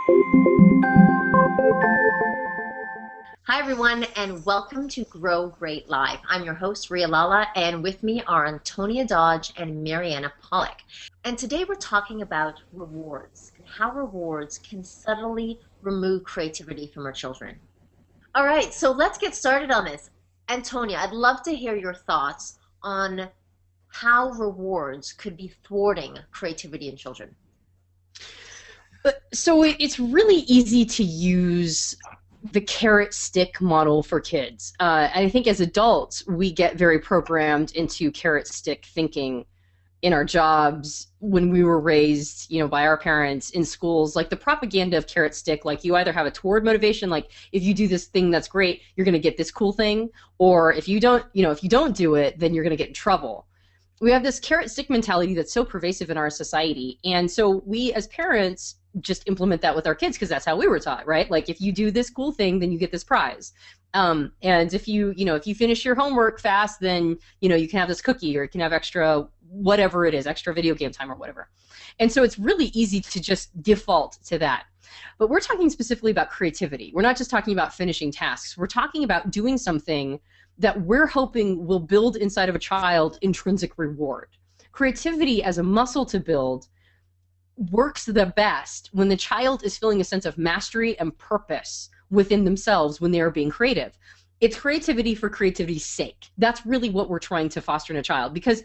Hi, everyone, and welcome to Grow Great Live. I'm your host, Ria Lala, and with me are Antonia Dodge and Mariana Pollock. And today we're talking about rewards and how rewards can subtly remove creativity from our children. All right, so let's get started on this. Antonia, I'd love to hear your thoughts on how rewards could be thwarting creativity in children. So it's really easy to use the carrot stick model for kids. I think as adults, we get very programmed into carrot stick thinking in our jobs when we were raised, by our parents in schools. Like the propaganda of carrot stick, like you either have a toward motivation, like if you do this thing that's great, you're going to get this cool thing, or if you don't do it, then you're going to get in trouble. We have this carrot stick mentality that's so pervasive in our society, and so we as parents just implement that with our kids because that's how we were taught, right? Like if you do this cool thing, then you get this prize. And if you finish your homework fast, then you can have this cookie, or you can have extra whatever it is, extra video game time or whatever. And so it's really easy to just default to that. But we're talking specifically about creativity. We're not just talking about finishing tasks. We're talking about doing something that we're hoping will build inside of a child intrinsic reward. Creativity as a muscle to build works the best when the child is feeling a sense of mastery and purpose within themselves when they are being creative. It's creativity for creativity's sake. That's really what we're trying to foster in a child, because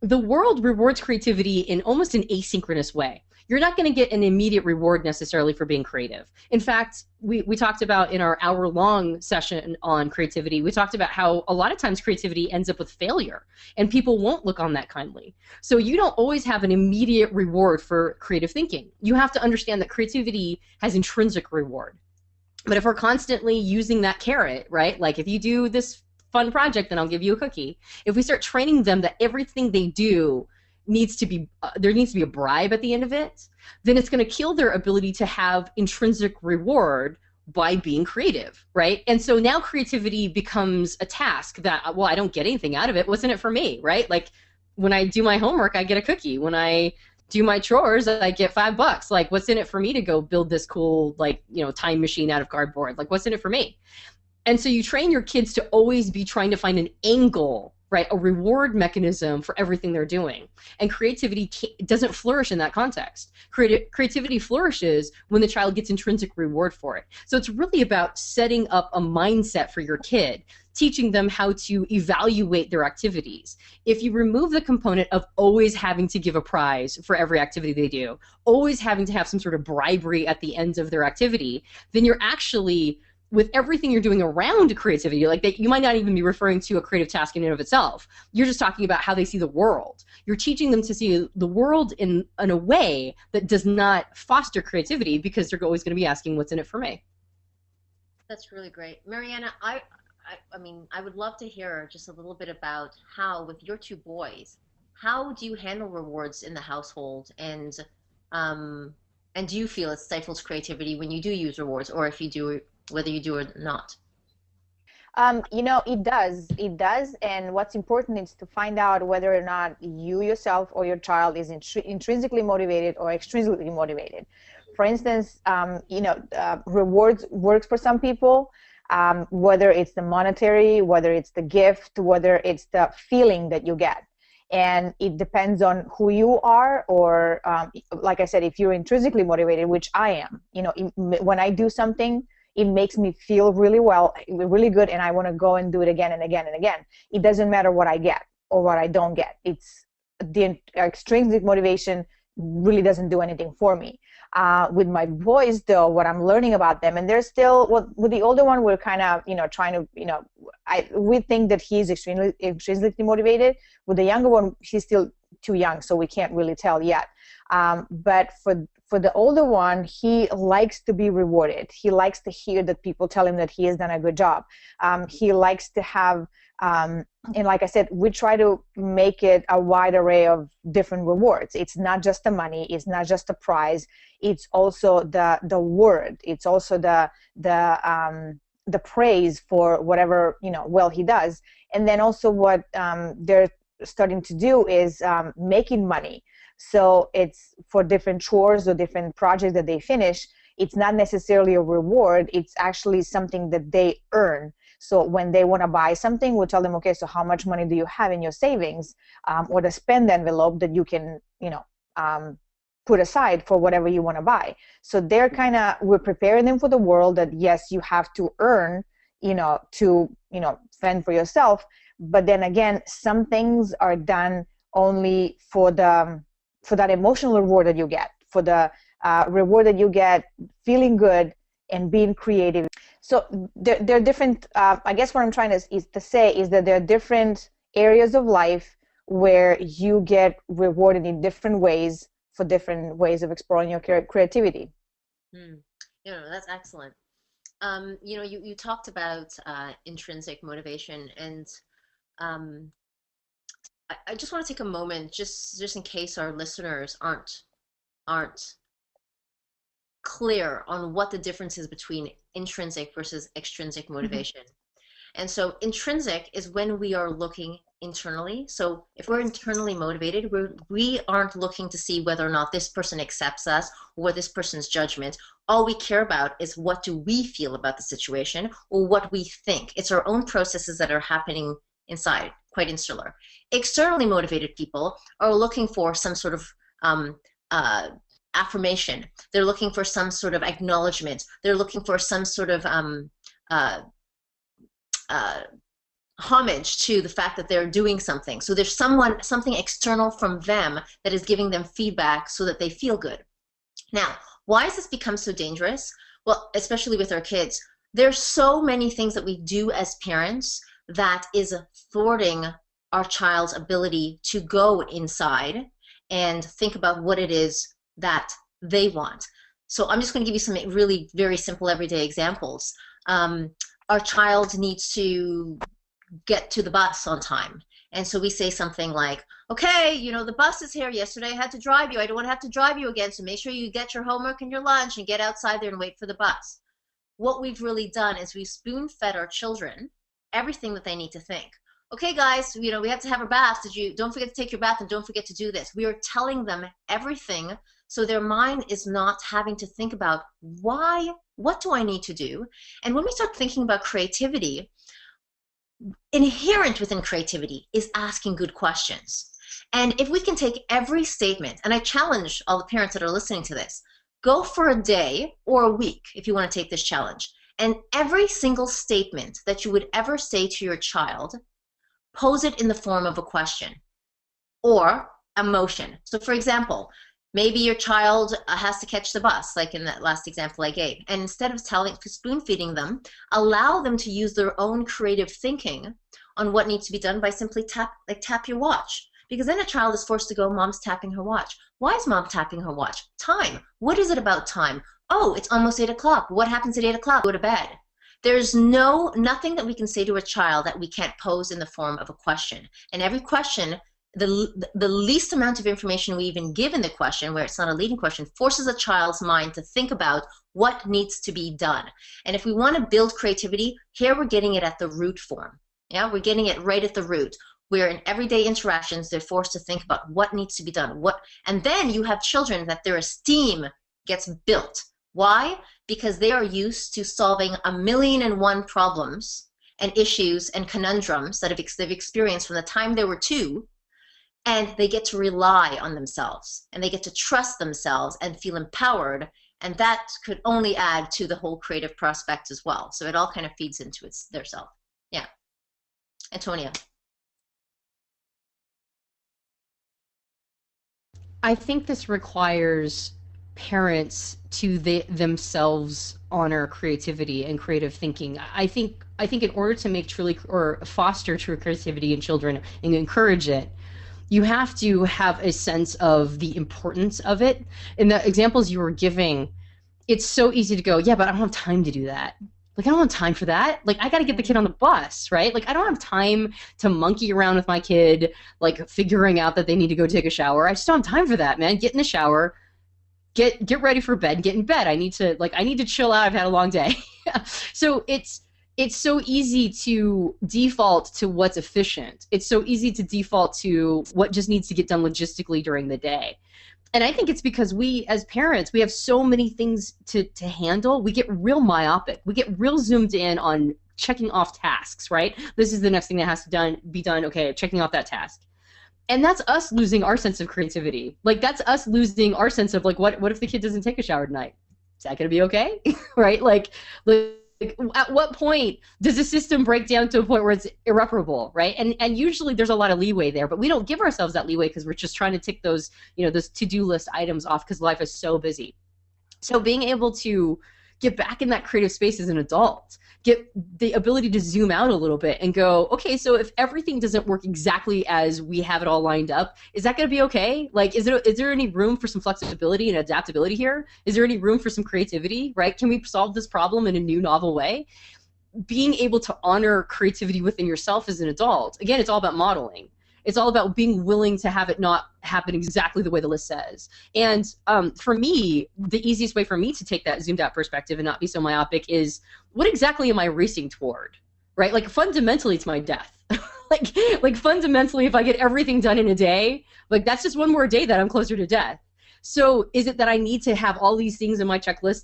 the world rewards creativity in almost an asynchronous way. You're not going to get an immediate reward necessarily for being creative. In fact, we talked about in our hour-long session on creativity, we talked about how a lot of times creativity ends up with failure, and people won't look on that kindly. So you don't always have an immediate reward for creative thinking. You have to understand that creativity has intrinsic reward. But if we're constantly using that carrot, right, like if you do this fun project, then I'll give you a cookie. If we start training them that everything they do needs to be, there needs to be a bribe at the end of it, then it's going to kill their ability to have intrinsic reward by being creative, right? And so now creativity becomes a task that, well, I don't get anything out of it. What's in it for me, right? Like when I do my homework, I get a cookie. When I do my chores, I get $5. Like, what's in it for me to go build this cool, like, time machine out of cardboard? Like, what's in it for me? And so you train your kids to always be trying to find an angle, right, a reward mechanism for everything they're doing. And creativity doesn't flourish in that context. Creativity flourishes when the child gets intrinsic reward for it. So it's really about setting up a mindset for your kid, teaching them how to evaluate their activities. If you remove the component of always having to give a prize for every activity they do, always having to have some sort of bribery at the end of their activity, then you're actually, with everything you're doing around creativity, like that, you might not even be referring to a creative task in and of itself. You're just talking about how they see the world. You're teaching them to see the world in a way that does not foster creativity, because they're always going to be asking, what's in it for me? That's really great. Mariana, I would love to hear just a little bit about how, with your two boys, how do you handle rewards in the household, and do you feel it stifles creativity when you do use rewards, or if you do, whether you do or not? It does. It does. And what's important is to find out whether or not you yourself or your child is intrinsically motivated or extrinsically motivated. For instance, rewards works for some people, whether it's the monetary, whether it's the gift, whether it's the feeling that you get. And it depends on who you are, or like I said, if you're intrinsically motivated, which I am, when I do something, it makes me feel really well, really good, and I want to go and do it again and again and again. It doesn't matter what I get or what I don't get. It's the extrinsic motivation really doesn't do anything for me. With my boys, though, what I'm learning about them, and they're still, well, with the older one, we're kind of, trying to, we think that he's extremely intrinsically motivated. With the younger one, he's still too young, so we can't really tell yet. But for the older one, he likes to be rewarded. He likes to hear that people tell him that he has done a good job. He likes to have, and like I said, we try to make it a wide array of different rewards. It's not just the money. It's not just the prize. It's also the word. It's also the praise for whatever well he does. And then also what they're starting to do is making money. So it's for different chores or different projects that they finish. it's not necessarily a reward. It's actually something that they earn. So when they want to buy something, we'll tell them, okay, so how much money do you have in your savings, or the spend envelope that you can, put aside for whatever you want to buy. So we're preparing them for the world that, yes, you have to earn, to, fend for yourself. But then again, some things are done only for that emotional reward that you get, for the reward that you get feeling good and being creative. So there are different, I guess what I'm trying to say is that there are different areas of life where you get rewarded in different ways for different ways of exploring your creativity. That's excellent. You talked about intrinsic motivation, and I just want to take a moment, just in case our listeners aren't clear on what the difference is between intrinsic versus extrinsic motivation. And so intrinsic is when we are looking internally. So if we're internally motivated, we aren't looking to see whether or not this person accepts us or this person's judgment. All we care about is what do we feel about the situation or what we think. It's our own processes that are happening inside, quite insular. Externally motivated people are looking for some sort of affirmation. They're looking for some sort of acknowledgement. They're looking for some sort of homage to the fact that they're doing something. So there's something external from them that is giving them feedback so that they feel good. Now, why has this become so dangerous? Well, especially with our kids, there's so many things that we do as parents that is thwarting our child's ability to go inside and think about what it is that they want. So I'm just going to give you some really very simple everyday examples. Our child needs to get to the bus on time. And so we say something like, okay, the bus is here. Yesterday I had to drive you. I don't want to have to drive you again. So make sure you get your homework and your lunch and get outside there and wait for the bus. What we've really done is we've spoon-fed our children everything that they need to think. Okay, guys, we have to have a bath. Don't forget to take your bath and don't forget to do this. We are telling them everything so their mind is not having to think about what do I need to do? And when we start thinking about creativity, inherent within creativity is asking good questions. And if we can take every statement, and I challenge all the parents that are listening to this, go for a day or a week if you want to take this challenge. And every single statement that you would ever say to your child, pose it in the form of a question or emotion. So for example, maybe your child has to catch the bus, like in that last example I gave. And instead of spoon-feeding them, allow them to use their own creative thinking on what needs to be done by simply tap your watch. Because then a child is forced to go, mom's tapping her watch. Why is mom tapping her watch? Time. What is it about time? Oh, it's almost 8 o'clock. What happens at 8 o'clock? Go to bed. There's nothing that we can say to a child that we can't pose in the form of a question. And every question, the least amount of information we even give in the question, where it's not a leading question, forces a child's mind to think about what needs to be done. And if we want to build creativity, here we're getting it at the root form. Yeah, we're getting it right at the root, where in everyday interactions they're forced to think about what needs to be done. And then you have children that their esteem gets built. Why? Because they are used to solving 1,000,001 problems and issues and conundrums that they've experienced from the time they were 2, and they get to rely on themselves, and they get to trust themselves and feel empowered, and that could only add to the whole creative prospect as well. So it all kind of feeds into their self. Yeah. Antonia. I think this requires parents to themselves honor creativity and creative thinking. I think in order to make or foster true creativity in children and encourage it, you have to have a sense of the importance of it. In the examples you were giving, it's so easy to go, yeah, but I don't have time to do that. Like, I don't have time for that. Like, I got to get the kid on the bus, right? Like, I don't have time to monkey around with my kid, like, figuring out that they need to go take a shower. I just don't have time for that, man. Get in the shower, get ready for bed, get in bed. I need to chill out. I've had a long day. So it's so easy to default to what's efficient. It's so easy to default to what just needs to get done logistically during the day. And I think it's because we, as parents, we have so many things to handle. We get real myopic. We get real zoomed in on checking off tasks, right? This is the next thing that has to be done. Okay, checking off that task. And that's us losing our sense of creativity. Like, that's us losing our sense of, like, what if the kid doesn't take a shower tonight? Is that going to be okay? Right? Like, at what point does the system break down to a point where it's irreparable, right? And usually there's a lot of leeway there, but we don't give ourselves that leeway because we're just trying to tick those, those to-do list items off because life is so busy. So being able to get back in that creative space as an adult, get the ability to zoom out a little bit and go, okay, so if everything doesn't work exactly as we have it all lined up, is that going to be okay? Like, is there any room for some flexibility and adaptability here? Is there any room for some creativity, right? Can we solve this problem in a new, novel way? Being able to honor creativity within yourself as an adult, again, it's all about modeling. It's all about being willing to have it not happen exactly the way the list says. And for me, the easiest way for me to take that zoomed out perspective and not be so myopic is, what exactly am I racing toward, right? Like, fundamentally, it's my death. like fundamentally, if I get everything done in a day, like, that's just one more day that I'm closer to death. So is it that I need to have all these things in my checklist,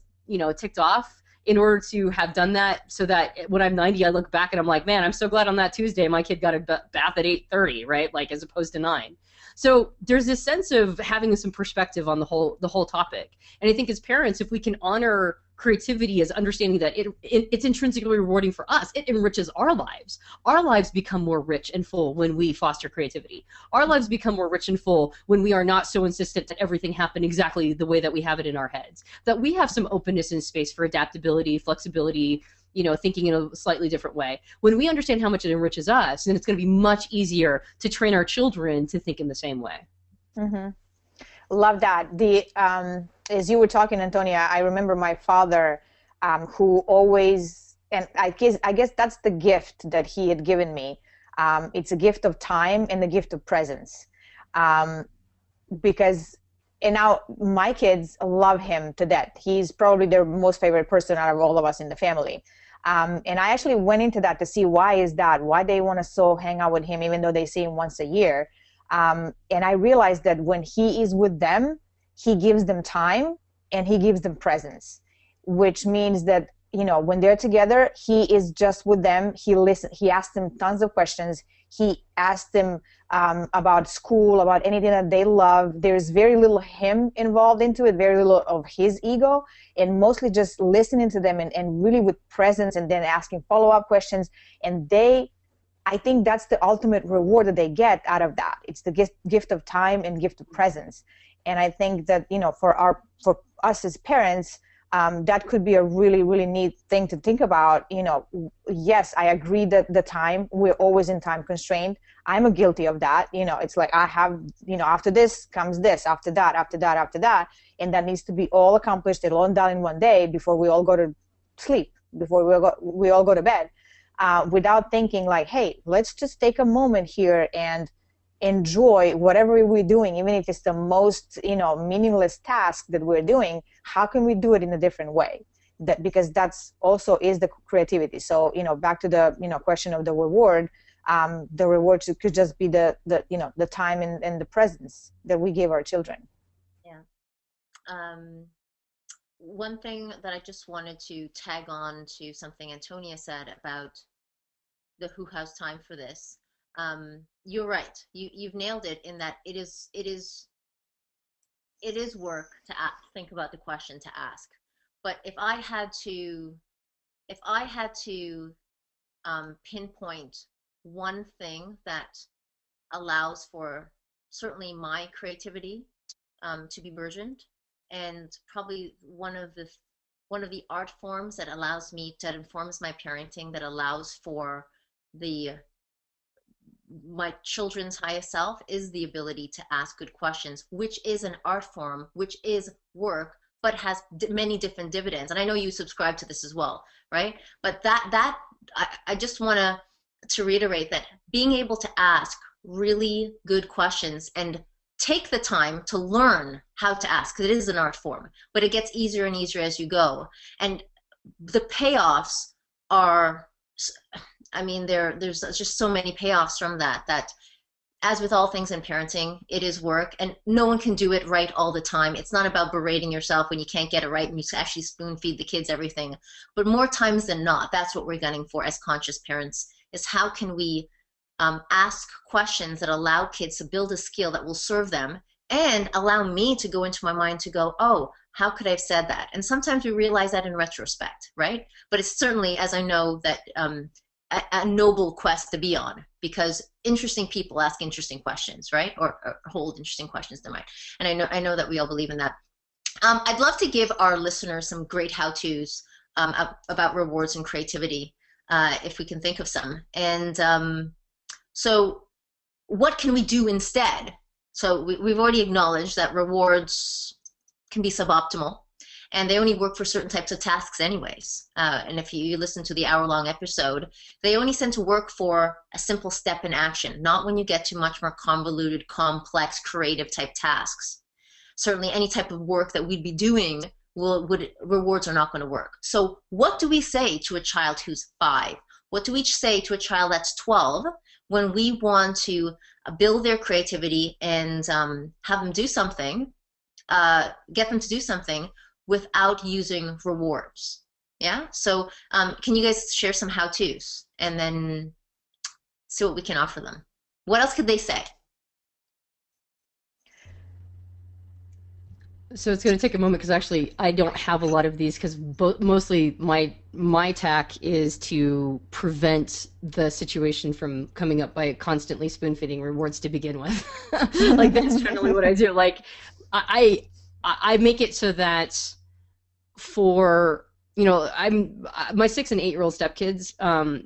ticked off in order to have done that, so that when I'm 90, I look back and I'm like, man, I'm so glad on that Tuesday my kid got a bath at 8:30, right? Like, as opposed to 9. So there's this sense of having some perspective on the whole topic. And I think as parents, if we can honor creativity as understanding that it's intrinsically rewarding for us, it enriches our lives. Our lives become more rich and full when we foster creativity. Our lives become more rich and full when we are not so insistent that everything happen exactly the way that we have it in our heads. That we have some openness and space for adaptability, flexibility, thinking in a slightly different way. When we understand how much it enriches us, then it's going to be much easier to train our children to think in the same way. Mm-hmm. Love that. As you were talking, Antonia, I remember my father, who always, and I guess that's the gift that he had given me. It's a gift of time and a gift of presence, because, and now my kids love him to death. He's probably their most favorite person out of all of us in the family. And I actually went into that to see why is that, why they want to so hang out with him, even though they see him once a year. And I realized that when he is with them, he gives them time and he gives them presence, which means that, when they're together, he is just with them. He asks them tons of questions. He asks them about school, about anything that they love. There's very little him involved into it, very little of his ego, and mostly just listening to them and really with presence, and then asking follow-up questions. And I think that's the ultimate reward that they get out of that. It's the gift of time and gift of presence. And I think that, for us as parents, that could be a really, really neat thing to think about. Yes, I agree that the time, we're always in time constrained. I'm guilty of that. It's like I have, after this comes this, after that, after that, after that. And that needs to be all accomplished and all done in one day before we all go to sleep, before we all go to bed, without thinking like, hey, let's just take a moment here and enjoy whatever we're doing, even if it's the most meaningless task that we're doing. How can we do it in a different way? Because that's also is the creativity. So back to the question of the reward. The reward could just be the time and the presence that we give our children. Yeah. One thing that I just wanted to tag on to something Antonia said about the who has time for this. You're right. You've nailed it in that it is work to think about the question to ask. But if I had to pinpoint one thing that allows for certainly my creativity to be burgeoned, and probably one of the art forms that informs my parenting, that allows for my children's highest self, is the ability to ask good questions, which is an art form, which is work, but has many different dividends. And I know you subscribe to this as well, right? But I just want to reiterate that being able to ask really good questions and take the time to learn how to ask, because it is an art form, but it gets easier and easier as you go. And the payoffs are, there's just so many payoffs from that as with all things in parenting, it is work, and no one can do it right all the time. It's not about berating yourself when you can't get it right and you actually spoon feed the kids everything. But more times than not, that's what we're gunning for as conscious parents, is how can we ask questions that allow kids to build a skill that will serve them and allow me to go into my mind to go, oh, how could I have said that? And sometimes we realize that in retrospect, right? But it's certainly, as I know, that a noble quest to be on, because interesting people ask interesting questions, right? Or hold interesting questions in their mind. And I know that we all believe in that. I'd love to give our listeners some great how-tos about rewards and creativity, if we can think of some. And so what can we do instead? So we've already acknowledged that rewards can be suboptimal, and they only work for certain types of tasks anyways. And if you listen to the hour-long episode, they only tend to work for a simple step in action, not when you get to much more convoluted, complex, creative type tasks. Certainly any type of work that we'd be doing, rewards are not going to work. So what do we say to a child who's 5? What do we say to a child that's 12 when we want to build their creativity and have them do something, get them to do something without using rewards? Yeah, so can you guys share some how-tos and then see what we can offer them? What else could they say? So it's going to take a moment because actually I don't have a lot of these, because mostly my tack is to prevent the situation from coming up by constantly spoon-feeding rewards to begin with. Like, that's generally what I do. Like, I make it so that for, you know, my 6 and 8-year-old stepkids,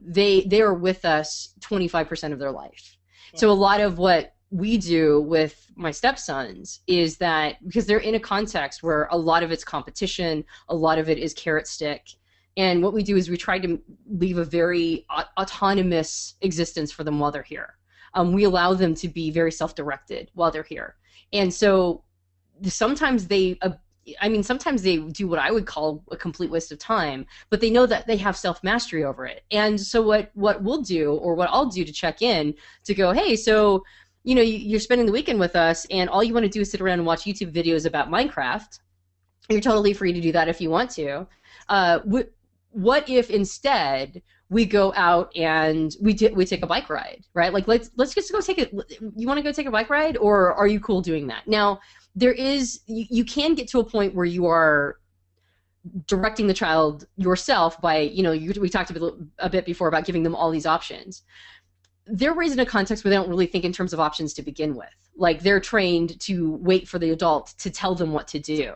they are with us 25% of their life. Yeah. So a lot of what we do with my stepsons is that, because they're in a context where a lot of it's competition, a lot of it is carrot stick, and what we do is we try to leave a very autonomous existence for them while they're here. We allow them to be very self-directed while they're here, and so sometimes sometimes they do what I would call a complete waste of time, but they know that they have self-mastery over it. And so what we'll do, or what I'll do to check in, to go, hey, so, you know, you're spending the weekend with us and all you want to do is sit around and watch YouTube videos about Minecraft. You're totally free to do that if you want to. What if instead we go out and we take a bike ride, right? Like, let's just go take it. You want to go take a bike ride, or are you cool doing that? Now, you can get to a point where you are directing the child yourself by, you know, we talked a bit before about giving them all these options. They're raised in a context where they don't really think in terms of options to begin with. Like, they're trained to wait for the adult to tell them what to do.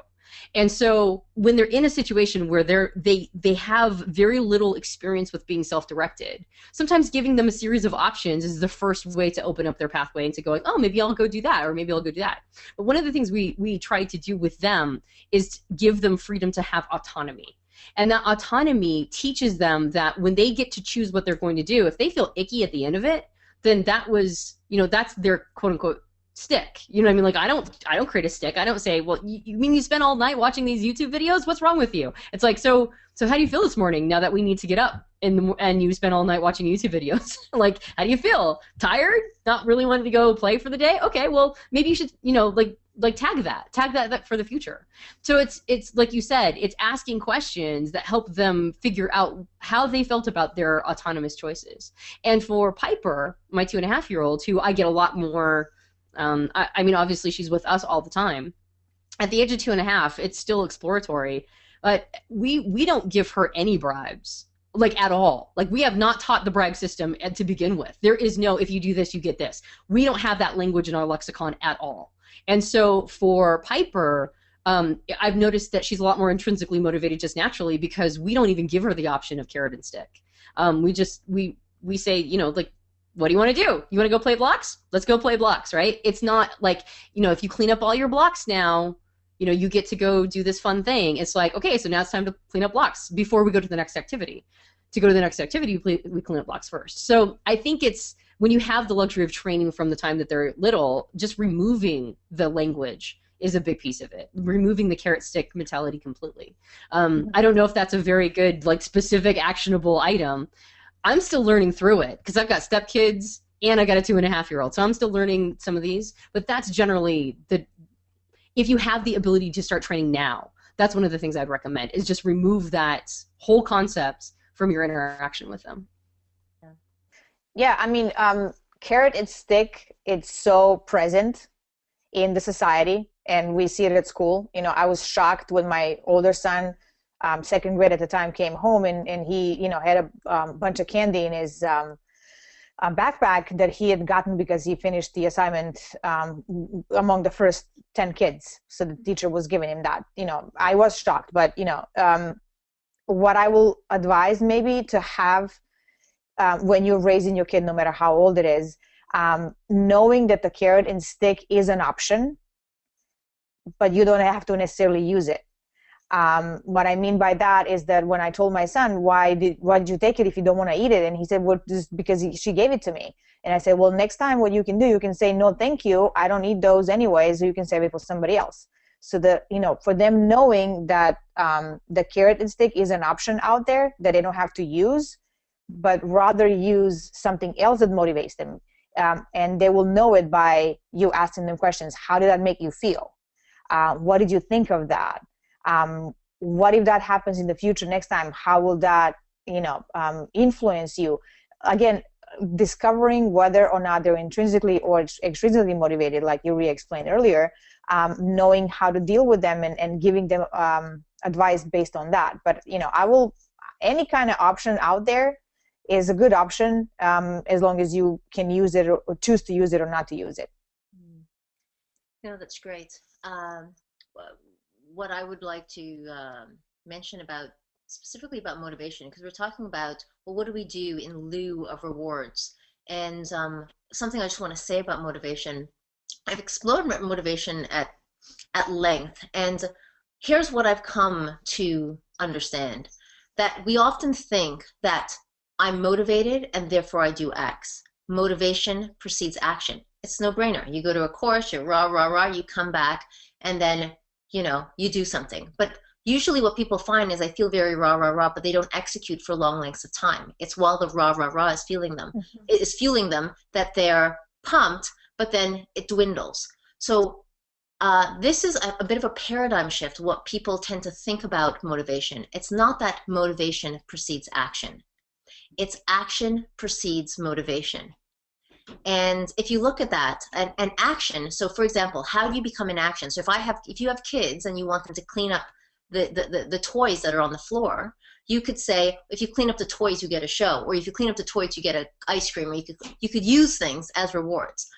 And so when they're in a situation where they have very little experience with being self-directed, sometimes giving them a series of options is the first way to open up their pathway into going, oh, maybe I'll go do that, or maybe I'll go do that. But one of the things we try to do with them is give them freedom to have autonomy. And that autonomy teaches them that when they get to choose what they're going to do, if they feel icky at the end of it, then that was, you know, that's their quote-unquote stick. You know what I mean? Like, I don't create a stick. I don't say, well, you mean you spent all night watching these YouTube videos? What's wrong with you? It's like, so how do you feel this morning now that we need to get up and you spent all night watching YouTube videos? Like, how do you feel? Tired? Not really wanting to go play for the day? Okay, well, maybe you should, you know, like tag that for the future. So it's like you said, it's asking questions that help them figure out how they felt about their autonomous choices. And for Piper, my 2.5-year-old, who I get a lot more, I mean, obviously she's with us all the time. At the age of 2.5, it's still exploratory, but we don't give her any bribes, like, at all. Like, we have not taught the bribe system to begin with. There is no, if you do this, you get this. We don't have that language in our lexicon at all. And so for Piper, I've noticed that she's a lot more intrinsically motivated just naturally, because we don't even give her the option of carrot and stick. We say, you know, like, what do you want to do? You want to go play blocks? Let's go play blocks, right? It's not like, you know, if you clean up all your blocks now, you know, you get to go do this fun thing. It's like, okay, so now it's time to clean up blocks before we go to the next activity. To go to the next activity, we clean up blocks first. So I think it's, when you have the luxury of training from the time that they're little, just removing the language is a big piece of it. Removing the carrot stick mentality completely. I don't know if that's a very good, like, specific actionable item. I'm still learning through it, because I've got stepkids and I got a 2.5-year-old. So I'm still learning some of these, but that's generally if you have the ability to start training now, that's one of the things I'd recommend, is just remove that whole concept from your interaction with them. Yeah, I mean, carrot and stick, it's so present in the society, and we see it at school. You know, I was shocked when my older son, second grade at the time, came home and he, you know, had a bunch of candy in his backpack that he had gotten because he finished the assignment among the first 10 kids. So the teacher was giving him that. You know, I was shocked, but, you know, what I will advise maybe to have when you're raising your kid, no matter how old it is, knowing that the carrot and stick is an option, but you don't have to necessarily use it. What I mean by that is that when I told my son, why did you take it if you don't want to eat it? And he said, well, just because she gave it to me. And I said, well, next time what you can do, you can say, no, thank you. I don't eat those anyways. So you can save it for somebody else. So that, you know, for them knowing that the carrot and stick is an option out there that they don't have to use, but rather use something else that motivates them. And they will know it by you asking them questions. How did that make you feel? What did you think of that? What if that happens in the future next time? How will that, you know, influence you? Again, discovering whether or not they're intrinsically or extrinsically motivated, like you re-explained earlier, knowing how to deal with them and giving them advice based on that. But, you know, any kind of option out there is a good option as long as you can use it or choose to use it or not to use it. No, that's great. What I would like to mention specifically about motivation, because we're talking about, well, what do we do in lieu of rewards? And something I just want to say about motivation, I've explored motivation at length, and here's what I've come to understand, that we often think that I'm motivated and therefore I do X. Motivation precedes action. It's no brainer. You go to a course, you're rah, rah, rah, you come back, and then, you know, you do something. But usually what people find is they feel very rah, rah, rah, but they don't execute for long lengths of time. It's while the rah, rah, rah is fueling them. It is fueling them that they're pumped, but then it dwindles. So this is a bit of a paradigm shift, what people tend to think about motivation. It's not that motivation precedes action. It's action precedes motivation. And if you look at that, an action, so for example, how do you become an action? So if you have kids and you want them to clean up the toys that are on the floor, you could say, if you clean up the toys, you get a show, or if you clean up the toys, you get an ice cream, or you could use things as rewards.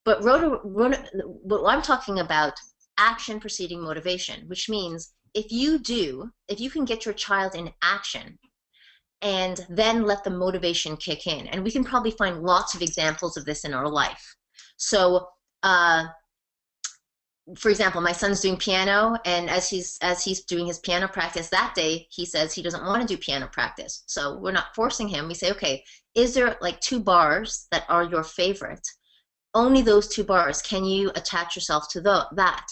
But what I'm talking about, action preceding motivation, which means if you can get your child in action, and then let the motivation kick in. And we can probably find lots of examples of this in our life. So, for example, my son's doing piano, and as he's doing his piano practice that day, he says he doesn't want to do piano practice. So we're not forcing him. We say, okay, is there like 2 bars that are your favorite? Only those 2 bars. Can you attach yourself to that?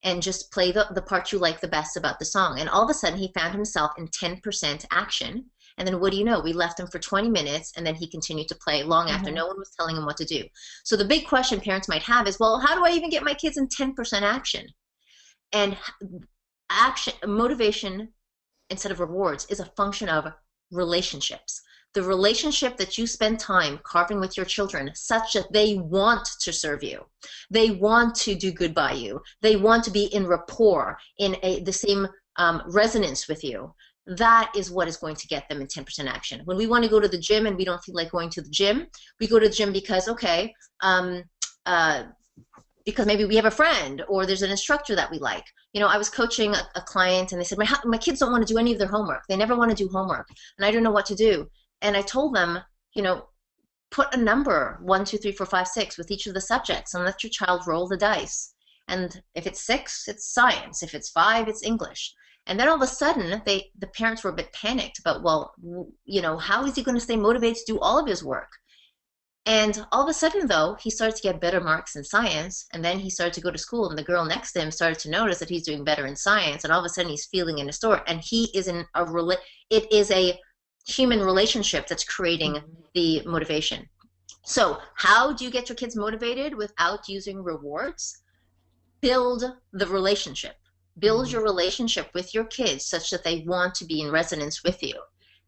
And just play the part you like the best about the song. And all of a sudden, he found himself in 10% action. And then what do you know? We left him for 20 minutes, and then he continued to play long after no one was telling him what to do. So the big question parents might have is, well, how do I even get my kids in 10% action? And action, motivation, instead of rewards, is a function of relationships. The relationship that you spend time carving with your children such that they want to serve you. They want to do good by you. They want to be in rapport, in the same resonance with you. That is what is going to get them in 10% action. When we want to go to the gym and we don't feel like going to the gym, we go to the gym because, okay, because maybe we have a friend or there's an instructor that we like. You know, I was coaching a client and they said, my kids don't want to do any of their homework. They never want to do homework. And I don't know what to do. And I told them, you know, put a number, 1, 2, 3, 4, 5, 6 with each of the subjects and let your child roll the dice. And if it's 6, it's science. If it's 5, it's English. And then all of a sudden, the parents were a bit panicked about, well, you know, how is he going to stay motivated to do all of his work? And all of a sudden, though, he started to get better marks in science, and then he started to go to school, and the girl next to him started to notice that he's doing better in science, and all of a sudden he's feeling in his store, and he is it is a human relationship that's creating the motivation. So how do you get your kids motivated without using rewards? Build the relationship. Build your relationship with your kids such that they want to be in resonance with you.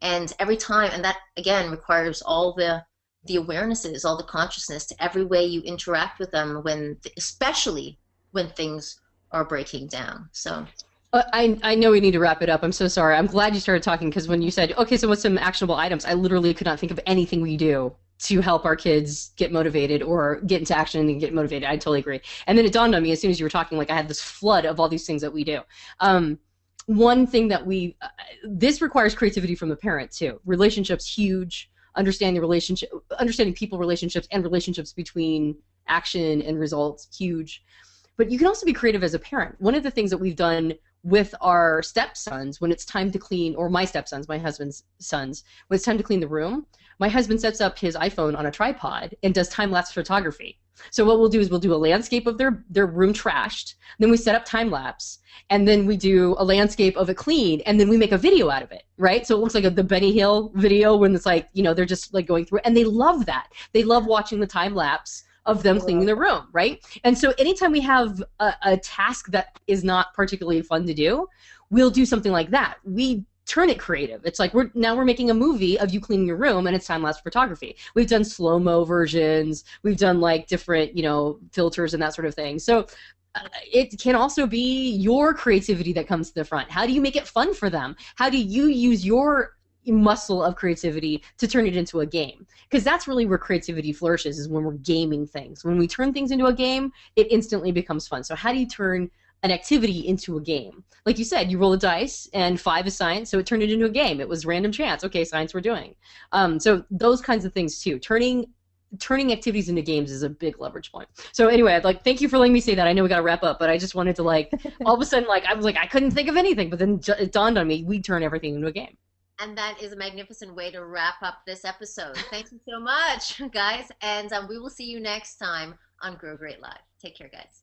And every time, and that again requires all the awarenesses, all the consciousness to every way you interact with them when, especially when things are breaking down. So I know we need to wrap it up. I'm so sorry. I'm glad you started talking because when you said, okay, so what's some actionable items, I literally could not think of anything we do to help our kids get motivated or get into action and get motivated. I totally agree. And then it dawned on me as soon as you were talking, like I had this flood of all these things that we do. One thing that this requires creativity from the parent too. Relationships, huge. Understanding people relationships and relationships between action and results, huge. But you can also be creative as a parent. One of the things that we've done with our stepsons when it's time to clean, or my stepsons, my husband's sons, when it's time to clean the room, my husband sets up his iPhone on a tripod and does time-lapse photography. So what we'll do is we'll do a landscape of their room trashed, then we set up time-lapse, and then we do a landscape of it clean, and then we make a video out of it, right? So it looks like the Benny Hill video when it's like, they're just like going through it, and they love that. They love watching the time-lapse of them cleaning their room, right? And so anytime we have a task that is not particularly fun to do, we'll do something like that. We turn it creative. It's like we're making a movie of you cleaning your room, and it's time-lapse photography. We've done slow-mo versions. We've done like different, filters and that sort of thing. So it can also be your creativity that comes to the front. How do you make it fun for them? How do you use your muscle of creativity to turn it into a game? Because that's really where creativity flourishes, is when we're gaming things. When we turn things into a game, it instantly becomes fun. So how do you turn an activity into a game? Like you said, you roll a dice, and 5 is science, so it turned it into a game. It was random chance. Okay, science we're doing. So those kinds of things too. Turning activities into games is a big leverage point. So anyway, thank you for letting me say that. I know we got to wrap up, but I just wanted to all of a sudden, I was like, I couldn't think of anything, but then it dawned on me, we turn everything into a game. And that is a magnificent way to wrap up this episode. Thank you so much, guys. And we will see you next time on Grow Great Live. Take care, guys.